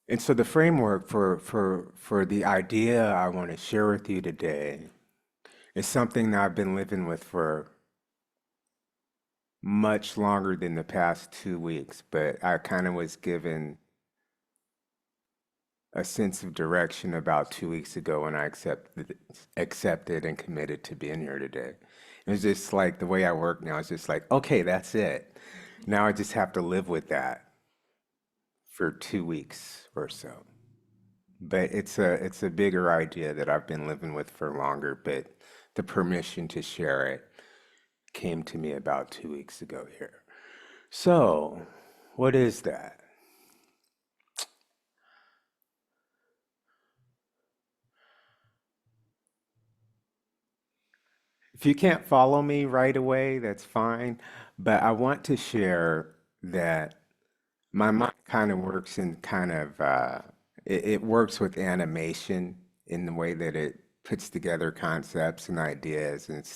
And so the framework for the idea I want to share with you today is something that I've been living with for much longer than the past 2 weeks, but I kind of was given a sense of direction about 2 weeks ago when I accepted and committed to being here today. It was just like the way I work now is just like, okay, that's it. Now I just have to live with that for 2 weeks or so. But it's a bigger idea that I've been living with for longer, but the permission to share it came to me about 2 weeks ago here. So, what is that? If you can't follow me right away, that's fine. But I want to share that my mind kind of works in it works with animation in the way that it puts together concepts and ideas. And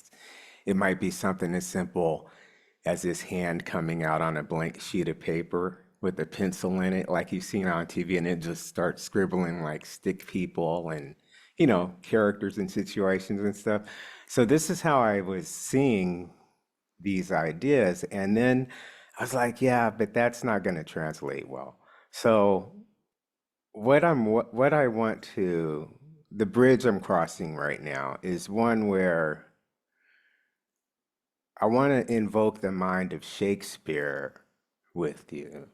it might be something as simple as this hand coming out on a blank sheet of paper with a pencil in it, like you've seen on TV, and it just starts scribbling like stick people and, characters and situations and stuff. So this is how I was seeing these ideas. And then I was like, yeah, but that's not going to translate well. So what I want to the bridge I'm crossing right now is one where I want to invoke the mind of Shakespeare with you,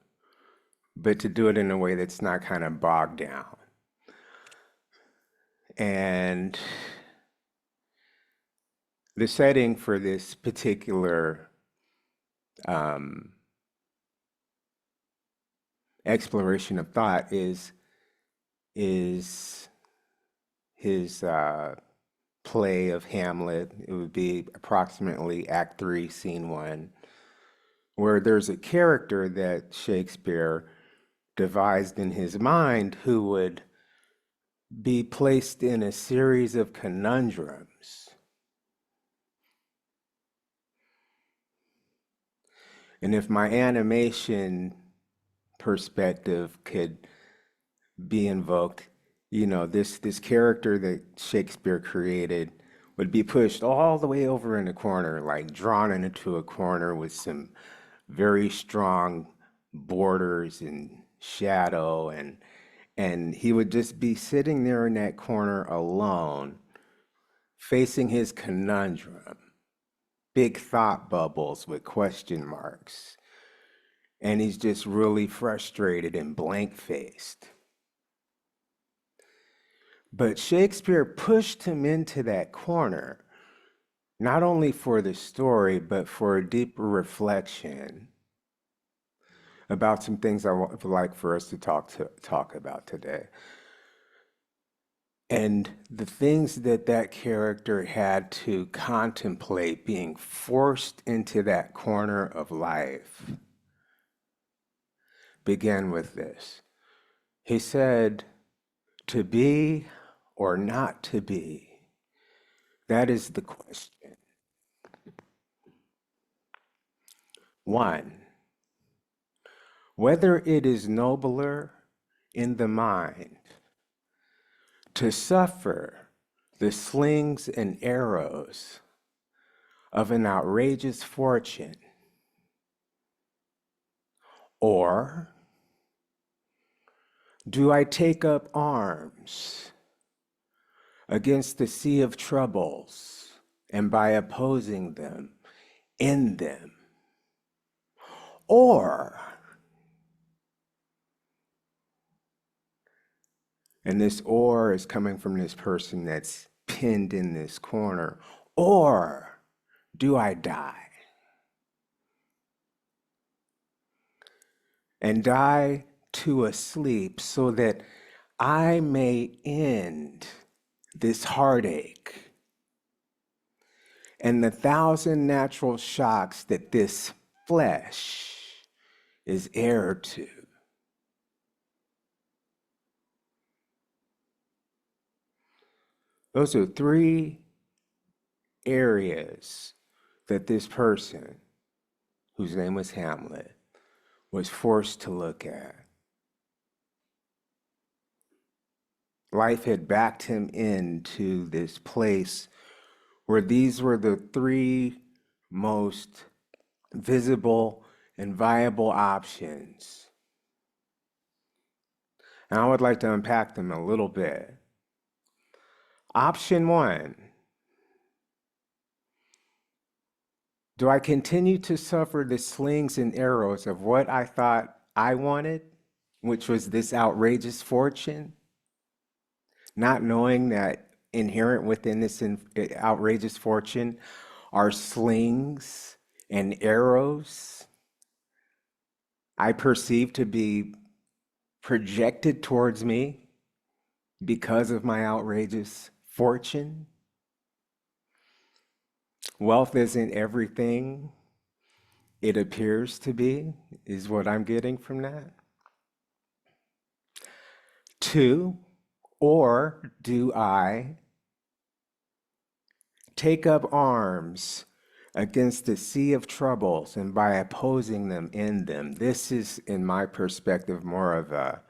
but to do it in a way that's not kind of bogged down. And the setting for this particular um, exploration of thought is his play of Hamlet. It would be approximately Act Three, Scene One, where there's a character that Shakespeare devised in his mind who would be placed in a series of conundrums. And if my animation perspective could be invoked, this character that Shakespeare created would be pushed all the way over in the corner, like drawn into a corner with some very strong borders and shadow, and he would just be sitting there in that corner alone, facing his conundrum, big thought bubbles with question marks. And he's just really frustrated and blank faced. But Shakespeare pushed him into that corner, not only for the story, but for a deeper reflection about some things I would like for us to talk about today. And the things that that character had to contemplate being forced into that corner of life began with this. He said, to be or not to be, that is the question. One, whether it is nobler in the mind to suffer the slings and arrows of an outrageous fortune, or do I take up arms against the sea of troubles and by opposing them, end them? Or, and this or is coming from this person that's pinned in this corner, or do I die? And die to a sleep so that I may end this heartache and the thousand natural shocks that this flesh is heir to. Those are three areas that this person, whose name was Hamlet, was forced to look at. life had backed him into this place where these were the three most visible and viable options. And I would like to unpack them a little bit. Option one, do I continue to suffer the slings and arrows of what I thought I wanted, which was this outrageous fortune, not knowing that inherent within this outrageous fortune are slings and arrows I perceive to be projected towards me because of my outrageous fortune? Wealth isn't everything it appears to be, is what I'm getting from that. Two, or do I take up arms against the sea of troubles and by opposing them in them? This is, in my perspective, more of a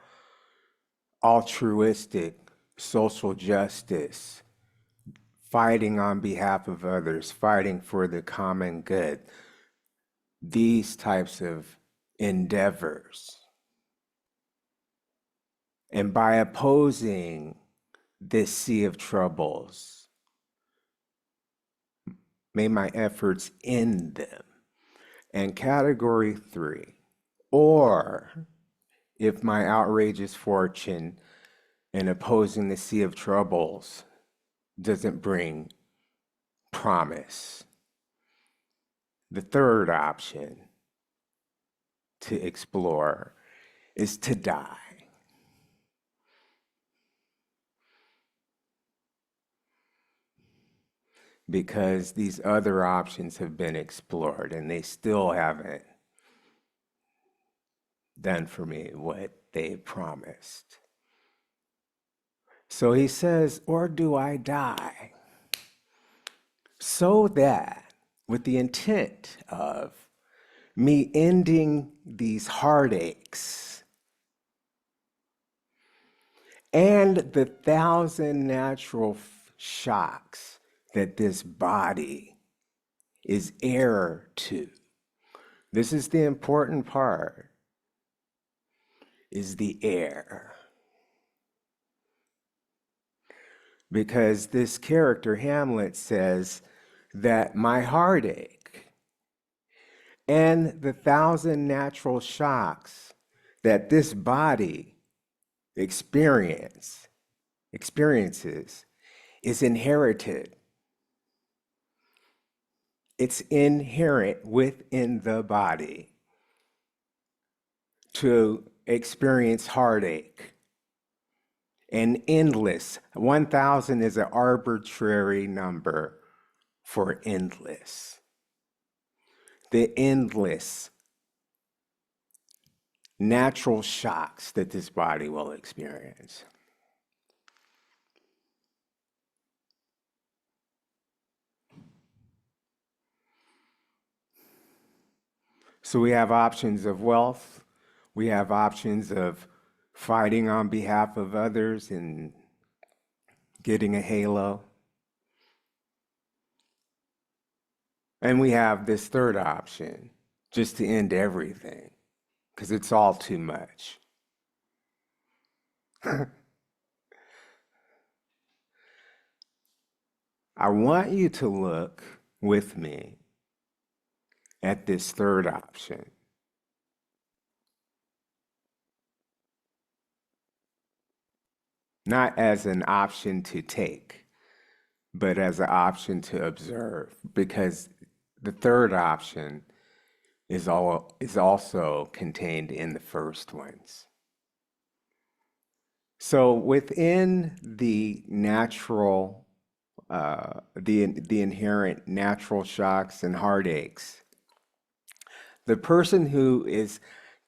altruistic social justice, fighting on behalf of others, fighting for the common good. These types of endeavors. And by opposing this sea of troubles, may my efforts end them. And category three, or if my outrageous fortune in opposing the sea of troubles doesn't bring promise. The third option to explore is to die. Because these other options have been explored and they still haven't done for me what they promised. So he says, or do I die? So that, with the intent of me ending these heartaches and the 1,000 natural shocks that this body is heir to. This is the important part, is the heir. Because this character, Hamlet, says that my heartache and the 1,000 natural shocks that this body experiences is inherited. It's inherent within the body to experience heartache. And endless, 1,000 is an arbitrary number for endless. The endless natural shocks that this body will experience. So we have options of wealth, we have options of fighting on behalf of others and getting a halo. And we have this third option, just to end everything, because it's all too much. I want you to look with me at this third option. Not as an option to take, but as an option to observe, because the third option is also contained in the first ones. So within the natural, the inherent natural shocks and heartaches, the person who is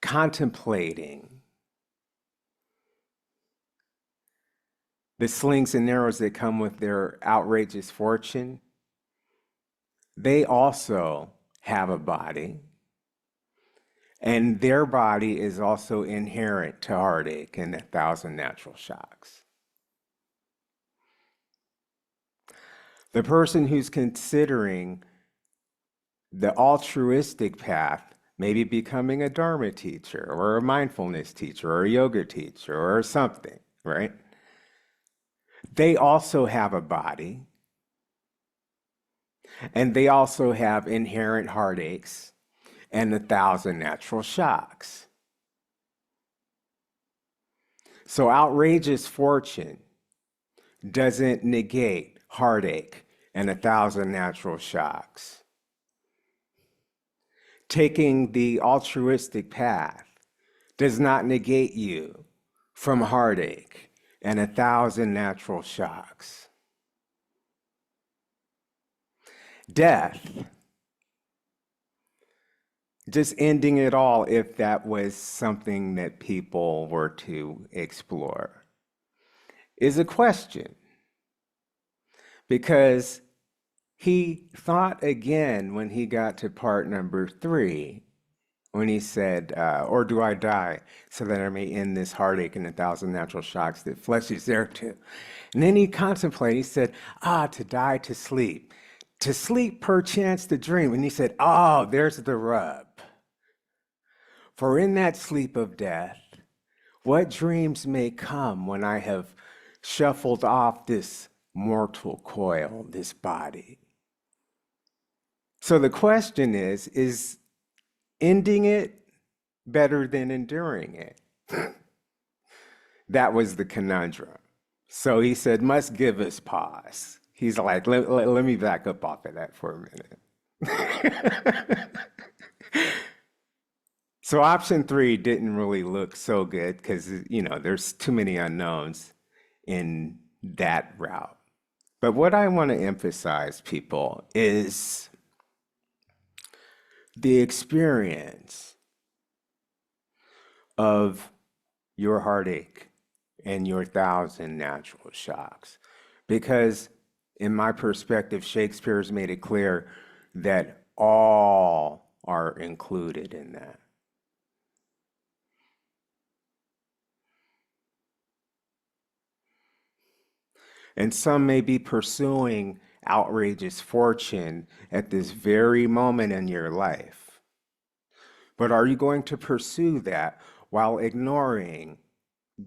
contemplating the slings and arrows that come with their outrageous fortune, they also have a body, and their body is also inherent to heartache and 1,000 natural shocks. The person who's considering the altruistic path, maybe becoming a Dharma teacher or a mindfulness teacher or a yoga teacher or something, right? They also have a body and they also have inherent heartaches and 1,000 natural shocks. So outrageous fortune doesn't negate heartache and 1,000 natural shocks. Taking the altruistic path does not negate you from heartache and 1,000 natural shocks. Death, just ending it all if that was something that people were to explore, is a question. Because he thought again when he got to part number 3, when he said, or do I die so that I may end this heartache and 1,000 natural shocks that flesh is there too. And then he contemplated, he said, to die, to sleep perchance to dream. And he said, there's the rub. For in that sleep of death, what dreams may come when I have shuffled off this mortal coil, this body? So the question is ending it better than enduring it? That was the conundrum. So he said, must give us pause. He's like, let me back up off of that for a minute. So option 3 didn't really look so good because, there's too many unknowns in that route. But what I want to emphasize, people, is the experience of your heartache and your 1,000 natural shocks. Because in my perspective, Shakespeare's made it clear that all are included in that. And some may be pursuing outrageous fortune at this very moment in your life. But are you going to pursue that while ignoring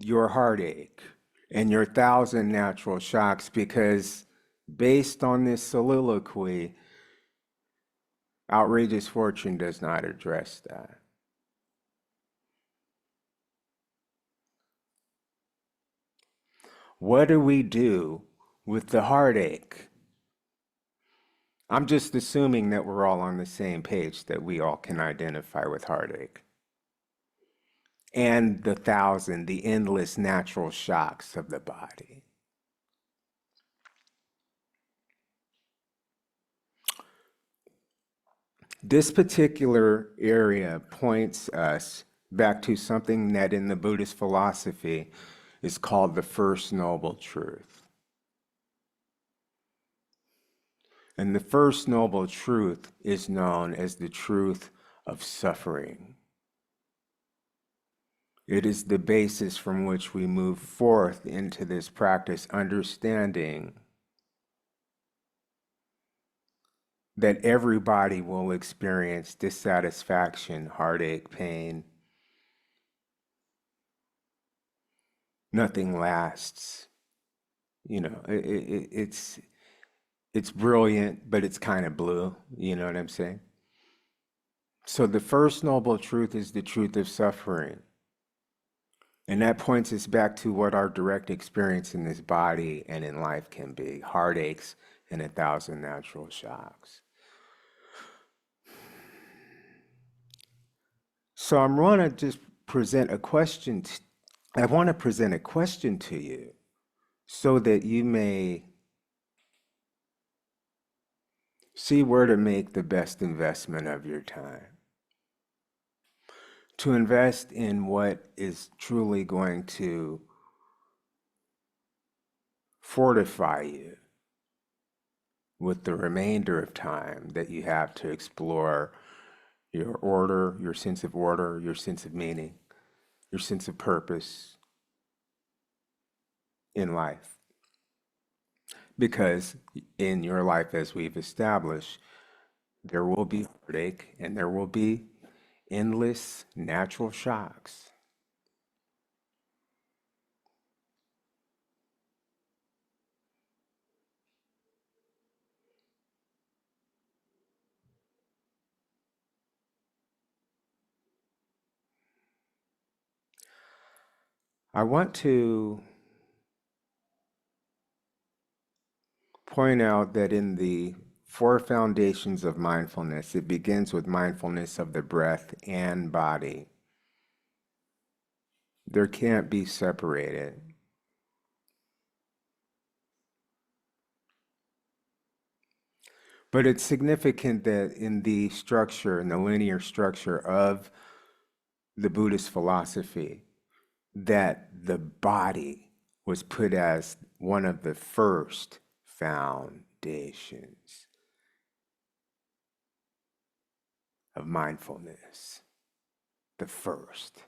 your heartache and your 1,000 natural shocks? Because based on this soliloquy, outrageous fortune does not address that. What do we do with the heartache? I'm just assuming that we're all on the same page, that we all can identify with heartache. And the 1,000, the endless natural shocks of the body. This particular area points us back to something that in the Buddhist philosophy is called the First Noble Truth. And the First Noble Truth is known as the truth of suffering. It is the basis from which we move forth into this practice, understanding that everybody will experience dissatisfaction, heartache, pain. Nothing lasts. It's brilliant, but it's kind of blue. You know what I'm saying? So the First Noble Truth is the truth of suffering. And that points us back to what our direct experience in this body and in life can be: heartaches and 1,000 natural shocks. So I'm going to just present a question. I want to present a question to you so that you may see where to make the best investment of your time. To invest in what is truly going to fortify you with the remainder of time that you have to explore your order, your sense of meaning, your sense of purpose in life. Because in your life, as we've established, there will be heartache and there will be endless natural shocks. I want to point out that in the four foundations of mindfulness, it begins with mindfulness of the breath and body. There can't be separated. But it's significant that in the structure, in the linear structure of the Buddhist philosophy, that the body was put as one of the first foundations of mindfulness. The first.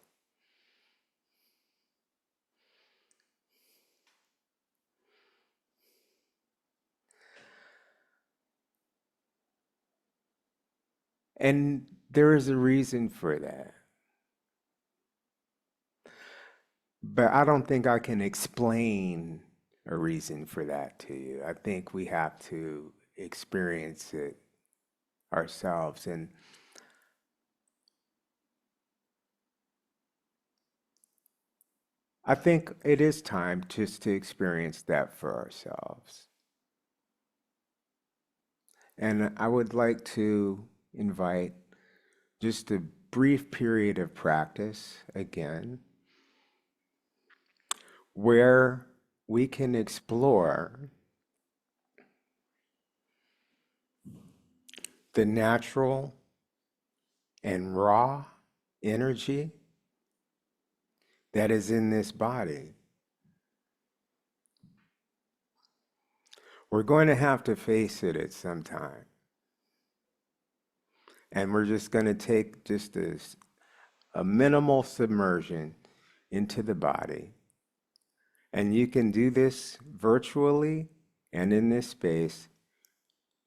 And there is a reason for that. But I don't think I can explain a reason for that to you. I think we have to experience it ourselves. And I think it is time just to experience that for ourselves. And I would like to invite just a brief period of practice again, where we can explore the natural and raw energy that is in this body. We're going to have to face it at some time. And we're just going to take just a minimal submersion into the body. And you can do this virtually and in this space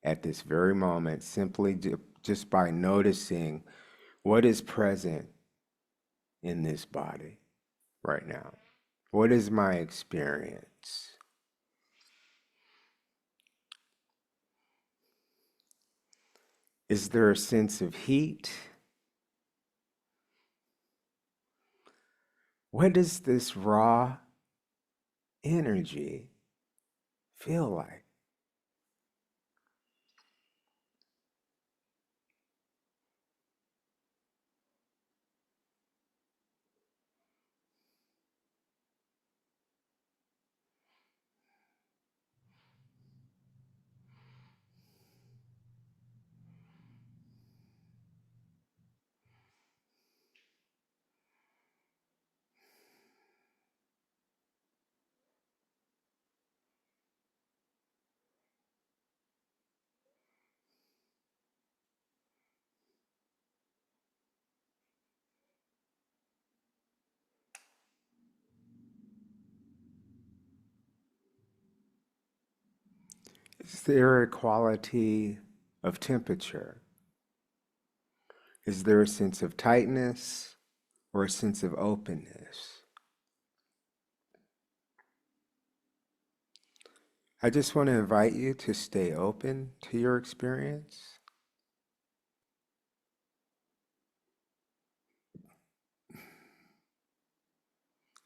at this very moment, simply just by noticing what is present in this body right now. What is my experience? Is there a sense of heat? What does this raw energy feel like? Is there a quality of temperature? Is there a sense of tightness or a sense of openness? I just want to invite you to stay open to your experience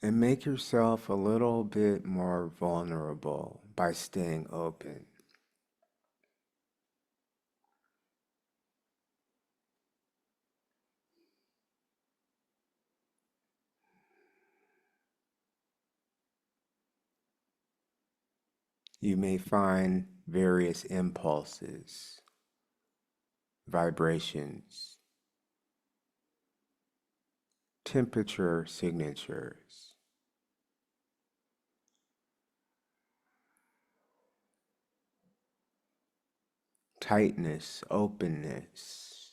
and make yourself a little bit more vulnerable by staying open. You may find various impulses, vibrations, temperature signatures, tightness, openness,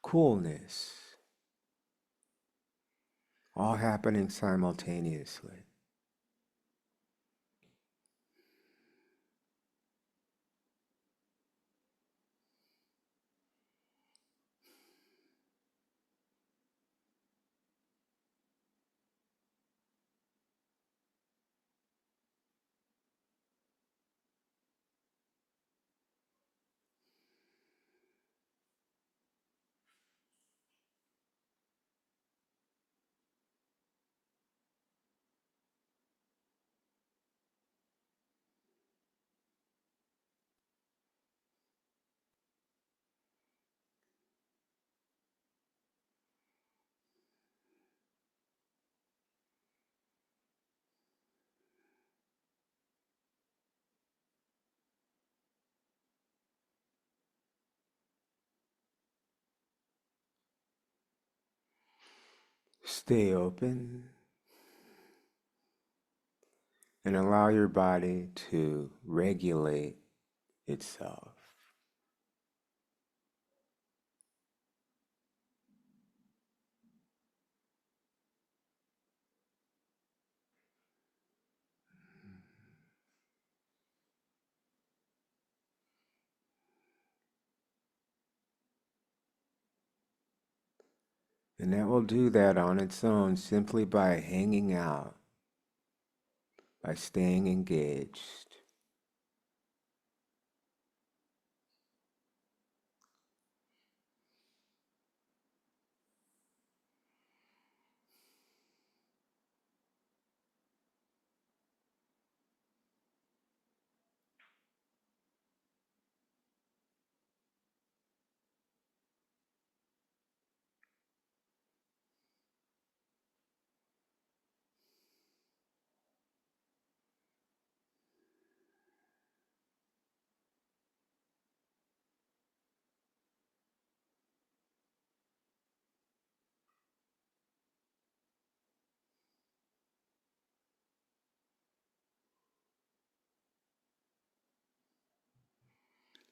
coolness, all happening simultaneously. Stay open and allow your body to regulate itself. And that will do that on its own simply by hanging out, by staying engaged.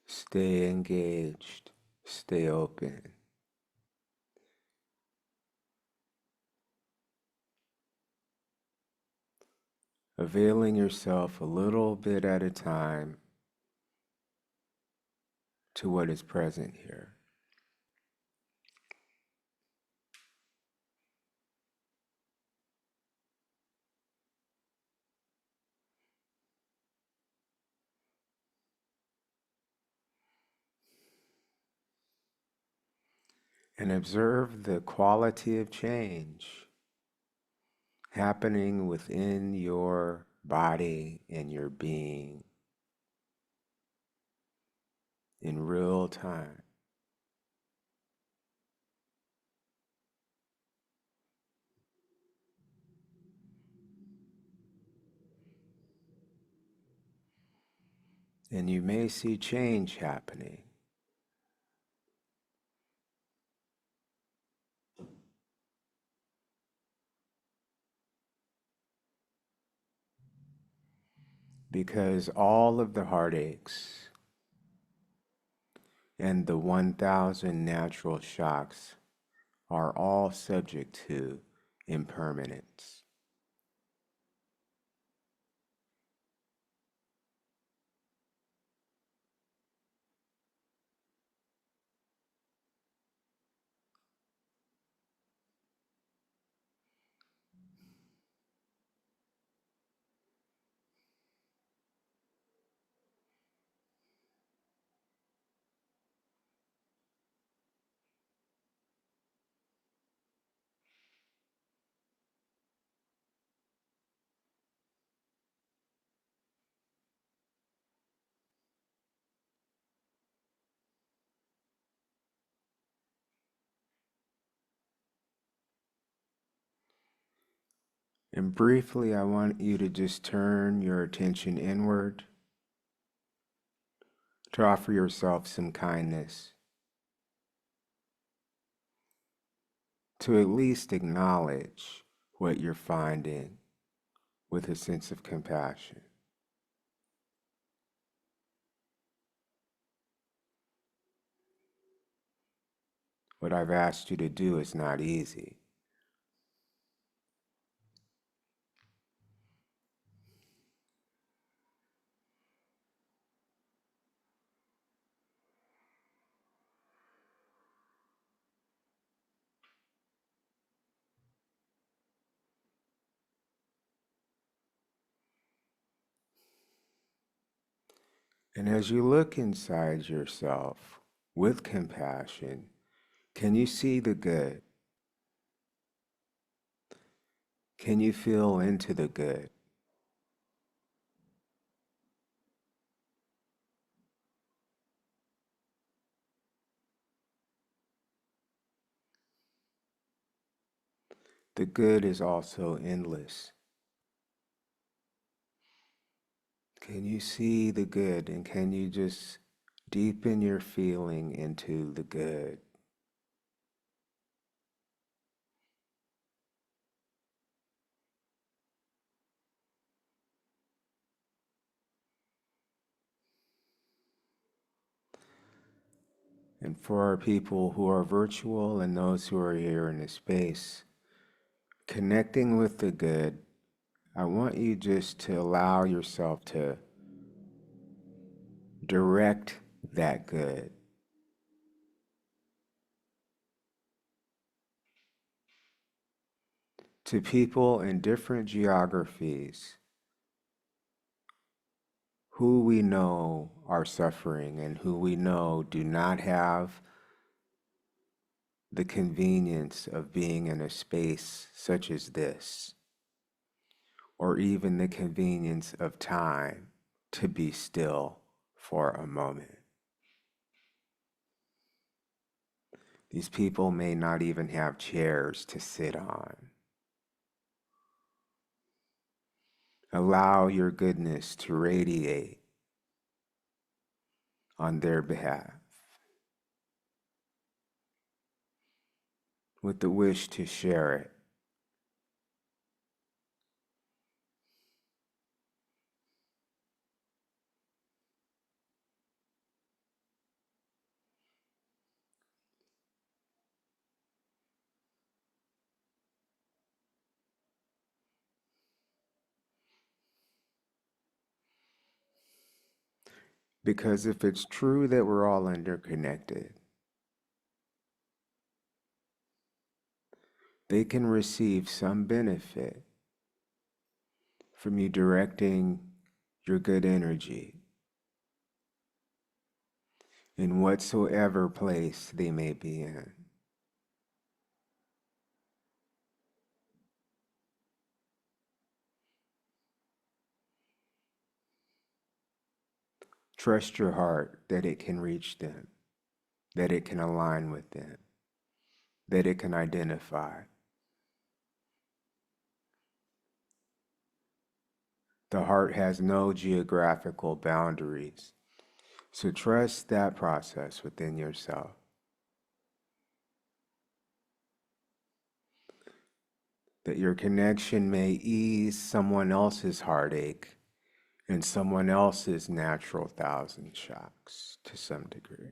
Stay engaged. Stay open. Availing yourself a little bit at a time to what is present here. And observe the quality of change happening within your body and your being in real time. And you may see change happening. Because all of the heartaches and the 1,000 natural shocks are all subject to impermanence. And briefly, I want you to just turn your attention inward to offer yourself some kindness, to at least acknowledge what you're finding with a sense of compassion. What I've asked you to do is not easy. And as you look inside yourself with compassion, can you see the good? Can you feel into the good? The good is also endless. Can you see the good, and can you just deepen your feeling into the good? And for our people who are virtual and those who are here in the space, connecting with the good, I want you just to allow yourself to direct that good to people in different geographies who we know are suffering and who we know do not have the convenience of being in a space such as this, or even the convenience of time to be still for a moment. These people may not even have chairs to sit on. Allow your goodness to radiate on their behalf with the wish to share it. Because if it's true that we're all interconnected, they can receive some benefit from you directing your good energy in whatsoever place they may be in. Trust your heart that it can reach them, that it can align with them, that it can identify. The heart has no geographical boundaries, so trust that process within yourself. That your connection may ease someone else's heartache and someone else's natural thousand shocks to some degree.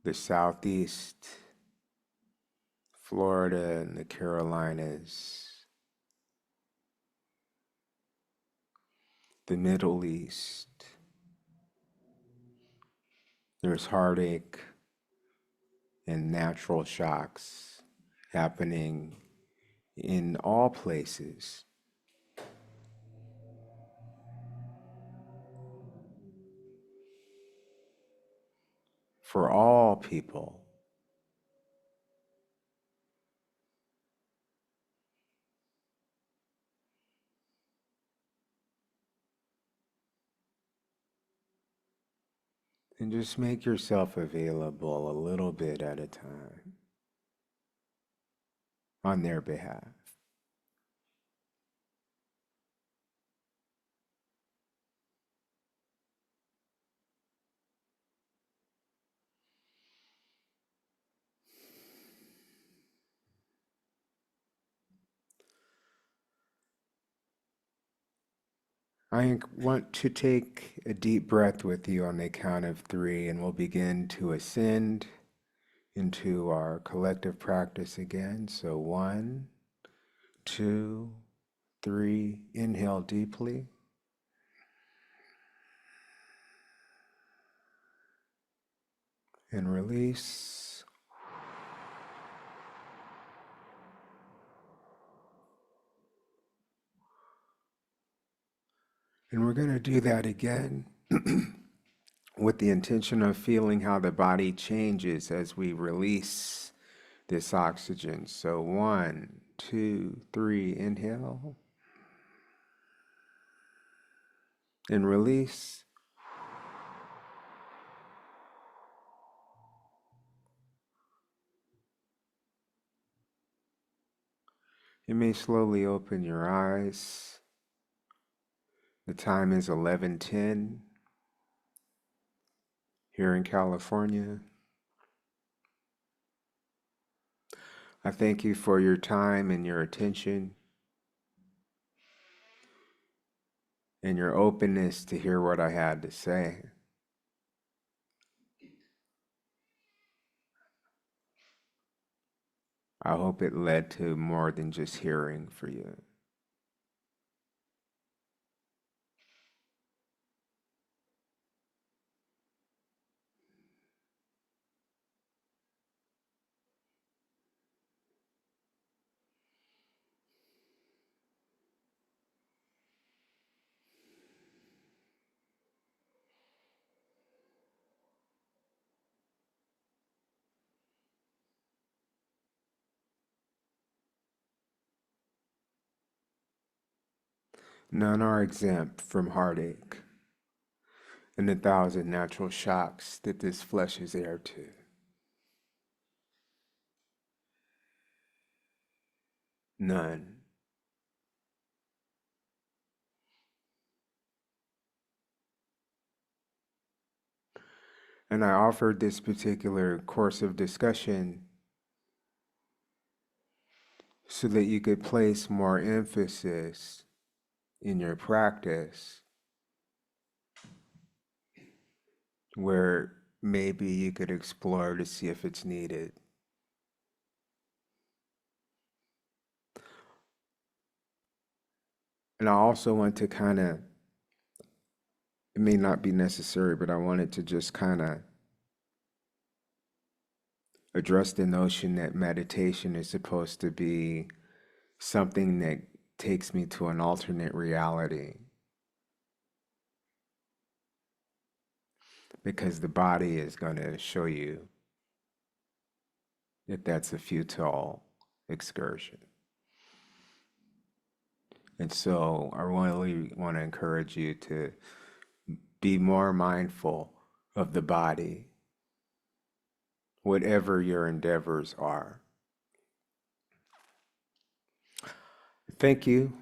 The Southeast, Florida, and the Carolinas, the Middle East, there's heartache and natural shocks happening in all places. For all people. And just make yourself available a little bit at a time on their behalf. I want to take a deep breath with you on the count of three, and we'll begin to ascend into our collective practice again. So 1, 2, 3. Inhale deeply. And release. And we're going to do that again with the intention of feeling how the body changes as we release this oxygen. So 1, 2, 3, inhale and release. You may slowly open your eyes. The time is 11:10 here in California. I thank you for your time and your attention and your openness to hear what I had to say. I hope it led to more than just hearing for you. None are exempt from heartache and the thousand natural shocks that this flesh is heir to. None. And I offered this particular course of discussion so that you could place more emphasis in your practice where maybe you could explore to see if it's needed. And I also want to kind of, it may not be necessary, but I wanted to just kind of address the notion that meditation is supposed to be something that takes me to an alternate reality, because the body is going to show you that that's a futile excursion. And so I really want to encourage you to be more mindful of the body, whatever your endeavors are. Thank you.